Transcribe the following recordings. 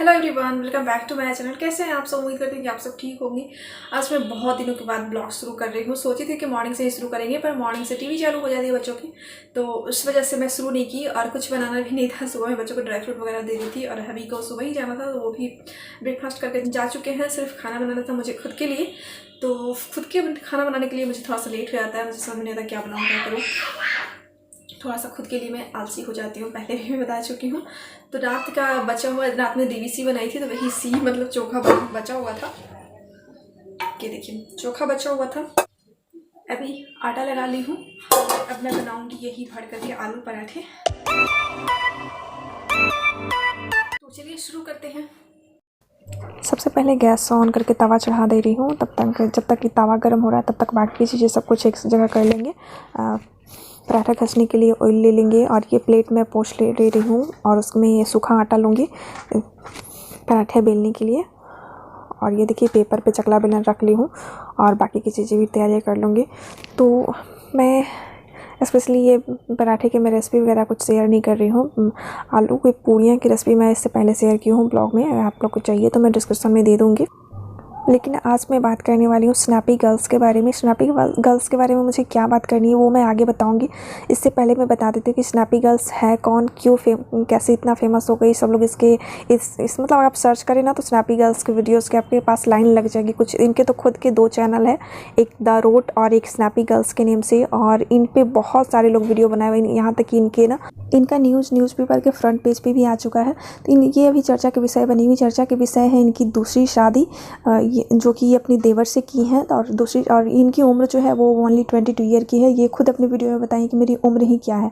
Hello everyone, welcome back to my channel. कैसे हैं आप सब? उम्मीद करती हूँ कि आप सब ठीक होंगे। आज मैं बहुत दिनों के बाद ब्लॉग शुरू कर रही हूँ। सोची थी कि मॉर्निंग से ही शुरू करेंगे, पर मॉर्निंग से टीवी चालू हो जाती है बच्चों की, तो उस वजह से मैं शुरू नहीं की। और कुछ बनाना भी नहीं था। सुबह में बच्चों को ड्राई फ्रूट वगैरह दे दी थी और अभी को सुबह ही जाना था, तो वो भी ब्रेकफास्ट करके जा चुके हैं। सिर्फ खाना बनाना था मुझे खुद के लिए, तो खुद के खाना बनाने के लिए मुझे थोड़ा सा लेट हो जाता है। मुझे समझ नहीं आता क्या बनाऊँ, क्या करूँ। थोड़ा सा खुद के लिए मैं आलसी हो जाती हूँ, पहले भी मैं बता चुकी हूँ। तो रात का बचा हुआ, रात में DVC बनाई थी, तो वही सी मतलब चोखा बचा हुआ था। ये देखिए, चोखा बचा हुआ था। अभी आटा लगा ली हूँ। अब मैं बनाऊँगी यही भर करके आलू पराठे। तो चलिए शुरू करते हैं। सबसे पहले गैस ऑन करके तवा चढ़ा दे रही हूँ। तब तक जब तक कि तवा गर्म हो रहा है, तब तक बाकी चीज़ें सब कुछ एक जगह कर लेंगे। पराठा घसने के लिए ऑयल ले लेंगे और ये प्लेट में पोंछ ले रही हूँ और उसमें ये सूखा आटा लूँगी पराठे बेलने के लिए। और ये देखिए, पेपर पे चकला बेलन रख ली हूँ और बाकी की चीज़ें भी तैयारी कर लूँगी। तो मैं स्पेशली ये पराठे की मैं रेसिपी वगैरह कुछ शेयर नहीं कर रही हूँ। आलू की पूड़ियाँ की रेसिपी मैं इससे पहले शेयर की हूँ ब्लॉग में। अगर आप लोग को चाहिए तो मैं डिस्क्रिप्शन में दे दूँगी। लेकिन आज मैं बात करने वाली हूँ स्नैपी गर्ल्स के बारे में। स्नैपी गर्ल्स के बारे में मुझे क्या बात करनी है वो मैं आगे बताऊँगी। इससे पहले मैं बता देती हूँ कि स्नैपी गर्ल्स है कौन, क्यों कैसे इतना फेमस हो गई सब लोग इसके इस मतलब आप सर्च करें ना तो स्नैपी गर्ल्स के वीडियोज़ के आपके पास लाइन लग जाएगी। कुछ इनके तो खुद के 2 चैनल है, एक द रोट और एक स्नैपी गर्ल्स के नेम से, और इन पर बहुत सारे लोग वीडियो बनाए हुए। यहाँ तक कि इनका न्यूज़पेपर के फ्रंट पेज पे भी आ चुका है। तो ये अभी चर्चा के विषय बनी हुई। चर्चा के विषय है इनकी दूसरी शादी, जो कि ये अपनी देवर से की है। और इनकी उम्र जो है वो ओनली 22 ईयर की है। ये खुद अपने वीडियो में बताएं कि मेरी उम्र ही क्या है।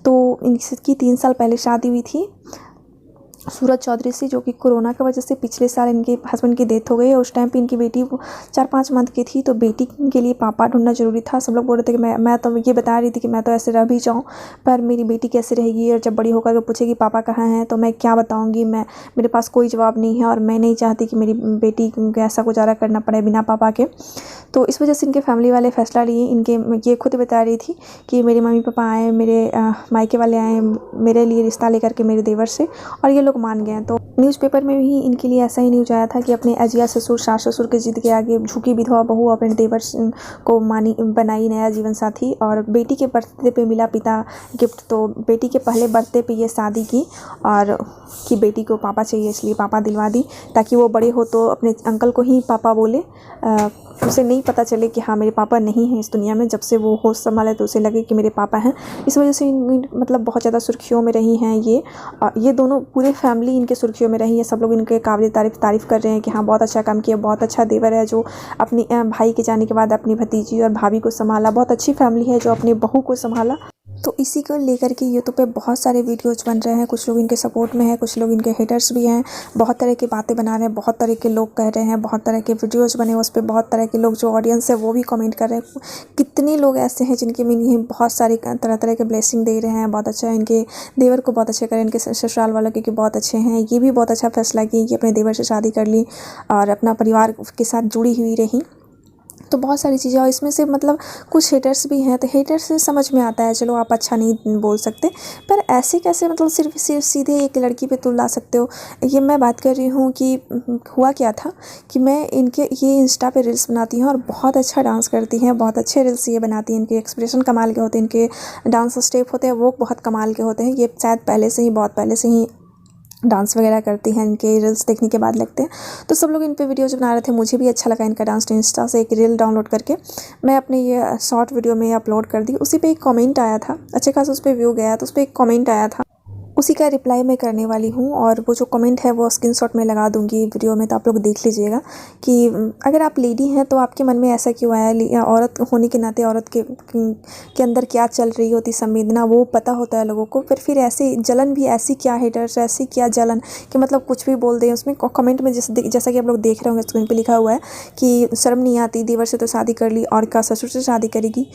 तो इनकी 3 साल पहले शादी हुई थी सूरज चौधरी से, जो कि कोरोना की वजह से पिछले साल इनके हस्बैंड की डेथ हो गई। और उस टाइम पे इनकी बेटी 4-5 मंथ की थी, तो बेटी के लिए पापा ढूंढना जरूरी था। सब लोग बोल रहे थे कि मैं तो ये बता रही थी कि मैं तो ऐसे रह भी जाऊँ, पर मेरी बेटी कैसे रहेगी, और जब बड़ी होकर के पूछेगी पापा कहाँ हैं तो मैं क्या बताऊँगी। मेरे पास कोई जवाब नहीं है और मैं नहीं चाहती कि मेरी बेटी को ऐसा गुजारा करना पड़े बिना पापा के। तो इस वजह से इनके फैमिली वाले फैसला लिए। ये खुद बता रही थी कि मेरे मम्मी पापा आए, मेरे मायके वाले आए मेरे लिए रिश्ता लेकर के मेरे देवर से, और ये लोग मान गए। तो न्यूज़पेपर में भी इनके लिए ऐसा ही न्यूज आया था कि अपने अजिया ससुर सास ससुर के जिद के आगे झुकी विधवा बहू अपने देवर को बनाई नया जीवन साथी। और बेटी के बर्थडे पे मिला पिता गिफ्ट। तो बेटी के पहले बर्थडे पे ये शादी की, और कि बेटी को पापा चाहिए इसलिए पापा दिलवा दी, ताकि वो बड़े हो तो अपने अंकल को ही पापा बोले। उसे नहीं पता चले कि हाँ मेरे पापा नहीं हैं इस दुनिया में। जब से वो होश संभाले तो उसे लगे कि मेरे पापा हैं। इस वजह से मतलब बहुत ज़्यादा सुर्खियों में रही हैं ये दोनों, पूरे फैमिली इनके सुर्खियों में रही है। सब लोग इनके काबिल तारीफ़ कर रहे हैं कि हाँ बहुत अच्छा काम किया, बहुत अच्छा देवर है जो अपनी भाई के जाने के बाद अपनी भतीजी और भाभी को संभाला। बहुत अच्छी फैमिली है जो अपनी बहू को संभाला। तो इसी को लेकर के यूट्यूब पे बहुत सारे वीडियोज़ बन रहे हैं। कुछ लोग इनके सपोर्ट में हैं, कुछ लोग इनके हेटर्स भी हैं। बहुत तरह की बातें बना रहे हैं, बहुत तरह के लोग कह रहे हैं, बहुत तरह के वीडियोज़ बने उस पर बहुत तरह के लोग जो ऑडियंस है वो भी कमेंट कर रहे हैं। कितने लोग ऐसे हैं जिनके मीनिंग बहुत सारे तरह तरह के ब्लेसिंग दे रहे हैं। बहुत अच्छा है, इनके देवर को बहुत अच्छे करें, इनके ससुराल वालों के बहुत अच्छे हैं। ये भी बहुत अच्छा फैसला किए कि अपने देवर से शादी कर ली और अपना परिवार के साथ जुड़ी हुई रही। तो बहुत सारी चीज़ें, और इसमें से मतलब कुछ हेटर्स भी हैं। तो हेटर्स से समझ में आता है, चलो आप अच्छा नहीं बोल सकते, पर ऐसे कैसे मतलब सिर्फ सीधे एक लड़की पे तुला सकते हो। ये मैं बात कर रही हूँ कि हुआ क्या था कि मैं ये इंस्टा पे रील्स बनाती हैं और बहुत अच्छा डांस करती हैं, बहुत अच्छे रील्स ये बनाती हैं। इनके एक्सप्रेशन कमाल के होते हैं, इनके डांस स्टेप होते हैं वो बहुत कमाल के होते हैं। ये शायद बहुत पहले से ही डांस वगैरह करती हैं, इनके रील्स देखने के बाद लगते हैं। तो सब लोग इन पे वीडियोज बना रहे थे, मुझे भी अच्छा लगा इनका डांस। तो इंस्टा से एक रील डाउनलोड करके मैं अपने ये शॉर्ट वीडियो में अपलोड कर दी। उसी पे एक कमेंट आया था, अच्छे खास उस पर व्यू गया, तो उस पर एक कमेंट आया था, उसी का रिप्लाई मैं करने वाली हूँ। और वो जो कमेंट है वो स्क्रीनशॉट में लगा दूँगी वीडियो में, तो आप लोग देख लीजिएगा कि अगर आप लेडी हैं तो आपके मन में ऐसा क्यों आया। औरत होने के नाते औरत के अंदर क्या चल रही होती संवेदना, वो पता होता है लोगों को। फिर ऐसे जलन भी, ऐसी क्या हेटर्स, ऐसी क्या जलन कि मतलब कुछ भी बोल दें उसमें कमेंट में। जैसा कि आप लोग देख रहे होंगे स्क्रीन पर लिखा हुआ है कि शर्म नहीं आती, देवर से तो शादी कर ली और क्या ससुर से शादी करेगी।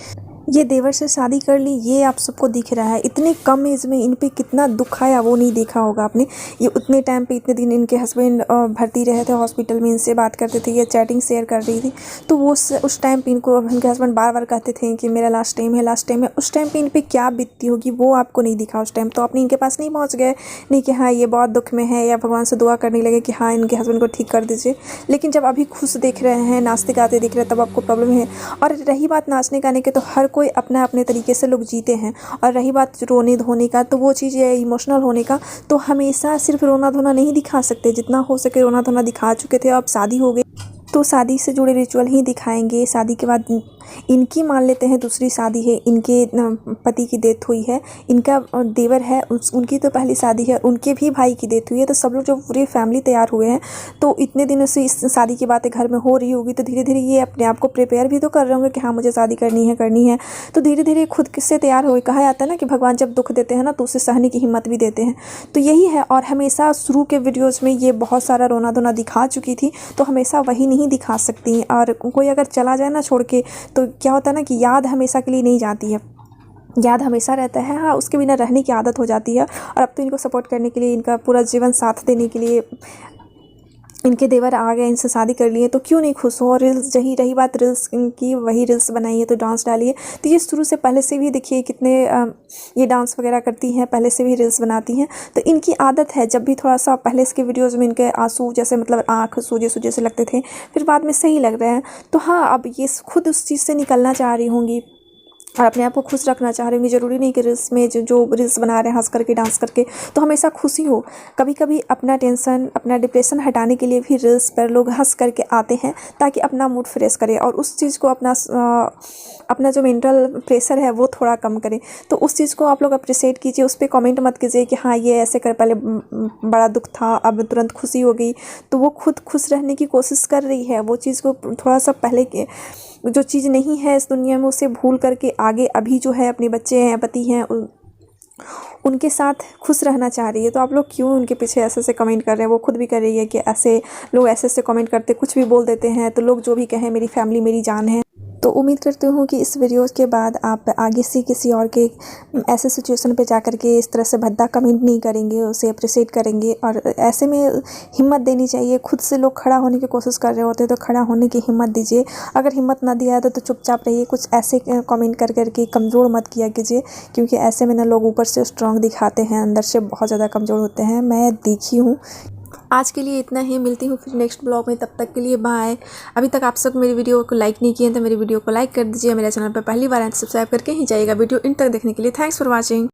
ये देवर से शादी कर ली, ये आप सबको दिख रहा है। इतने कम एज में इन पे कितना दुख आया वो नहीं देखा होगा आपने। ये उतने टाइम पे इतने दिन इनके हस्बैंड भर्ती रहे थे हॉस्पिटल में, इनसे बात करते थे, ये चैटिंग शेयर कर रही थी। तो वो उस टाइम पे इनको इनके हस्बैंड बार बार कहते थे कि मेरा लास्ट टाइम है, लास्ट टाइम है। उस टाइम पे इन पर क्या बीतती होगी वो आपको नहीं दिखा उस टाइम। तो अपने इनके पास नहीं पहुँच गए, नहीं कि हाँ ये बहुत दुख में है, या भगवान से दुआ करने लगे कि हाँ इनके हस्बैंड को ठीक कर दीजिए। लेकिन जब अभी खुश देख रहे हैं, नाचते गाते दिख रहे हैं, तब आपको प्रॉब्लम है। और रही बात नाचने गाने के, तो हर कोई अपना अपने तरीके से लोग जीते हैं। और रही बात रोने धोने का, तो वो चीज़ है इमोशनल होने का, तो हमेशा सिर्फ रोना धोना नहीं दिखा सकते। जितना हो सके रोना धोना दिखा चुके थे, अब शादी हो गई तो शादी से जुड़े रिचुअल ही दिखाएंगे। शादी के बाद इनकी मान लेते हैं दूसरी शादी है, इनके पति की डेथ हुई है, इनका देवर है उनकी तो पहली शादी है, उनके भी भाई की डेथ हुई है। तो सब लोग जो पूरी फैमिली तैयार हुए हैं, तो इतने दिनों से इस शादी की बातें घर में हो रही होगी, तो धीरे धीरे ये अपने आप को प्रिपेयर भी तो कर रहे होंगे कि हाँ मुझे शादी करनी है। तो धीरे धीरे खुद से तैयार हो। कहा जाता है ना कि भगवान जब दुख देते हैं ना, तो उसे सहने की हिम्मत भी देते हैं। तो यही है। और हमेशा शुरू के वीडियोज़ में ये बहुत सारा रोना धोना दिखा चुकी थी, तो हमेशा वही नहीं दिखा सकती। और कोई अगर चला जाए ना छोड़ के, तो क्या होता है ना कि याद हमेशा के लिए नहीं जाती है, याद हमेशा रहता है। हाँ, उसके बिना रहने की आदत हो जाती है। और अब तो इनको सपोर्ट करने के लिए, इनका पूरा जीवन साथ देने के लिए इनके देवर आ गए, इनसे शादी कर लिए, तो क्यों नहीं खुश हो। और रील्स, रही बात रील्स की, वही रील्स बनाई है तो डांस डाली है। तो ये शुरू से पहले से भी देखिए कितने ये डांस वगैरह करती हैं, पहले से भी रील्स बनाती हैं। तो इनकी आदत है, जब भी थोड़ा सा पहले इसके वीडियोज़ में इनके आंसू जैसे मतलब आँख सूजे सूजे से लगते थे, फिर बाद में सही लग रहे हैं। तो हाँ, अब ये खुद उस चीज़ से निकलना चाह रही होंगी और अपने आप को खुश रखना चाह रही होंगी। ज़रूरी नहीं कि रील्स में जो रील्स बना रहे हैं हंस करके डांस करके तो हमेशा खुशी हो। कभी कभी अपना टेंशन, अपना डिप्रेशन हटाने के लिए भी रील्स पर लोग हंस करके आते हैं, ताकि अपना मूड फ्रेश करें और उस चीज़ को अपना जो मेंटल प्रेशर है वो थोड़ा कम करें। तो उस चीज़ को आप लोग अप्रिशिएट कीजिए, उस पर कमेंट मत कीजिए कि हाँ ये ऐसे कर, पहले बड़ा दुख था अब तुरंत खुशी हो गई। तो वो खुद खुश रहने की कोशिश कर रही है। वो चीज़ को थोड़ा सा पहले के जो चीज़ नहीं है इस दुनिया में, उसे भूल करके आगे अभी जो है अपने बच्चे हैं, पति हैं, उनके साथ खुश रहना चाह रही है। तो आप लोग क्यों उनके पीछे ऐसे ऐसे कमेंट कर रहे हैं। वो खुद भी कर रही है कि ऐसे लोग ऐसे ऐसे कमेंट करते, कुछ भी बोल देते हैं, तो लोग जो भी कहें मेरी फैमिली मेरी जान है। तो उम्मीद करती हूँ कि इस वीडियो के बाद आप आगे से किसी और के ऐसे सिचुएशन पे जाकर के इस तरह से भद्दा कमेंट नहीं करेंगे, उसे अप्रिशिएट करेंगे। और ऐसे में हिम्मत देनी चाहिए। खुद से लोग खड़ा होने की कोशिश कर रहे होते हैं, तो खड़ा होने की हिम्मत दीजिए। अगर हिम्मत ना दिया तो चुपचाप रहिए। कुछ ऐसे कमेंट कर करके कमज़ोर मत किया कीजिए, क्योंकि ऐसे में ना लोग ऊपर से स्ट्रांग दिखाते हैं, अंदर से बहुत ज़्यादा कमज़ोर होते हैं। मैं देखी हूँ। आज के लिए इतना ही, मिलती हूँ फिर नेक्स्ट ब्लॉग में, तब तक के लिए बाय। अभी तक आप सब मेरी वीडियो को लाइक नहीं किए हैं तो मेरी वीडियो को लाइक कर दीजिए। मेरे चैनल पर पहली बार आए तो सब्सक्राइब करके ही जाइएगा। वीडियो इन तक देखने के लिए थैंक्स फॉर वॉचिंग।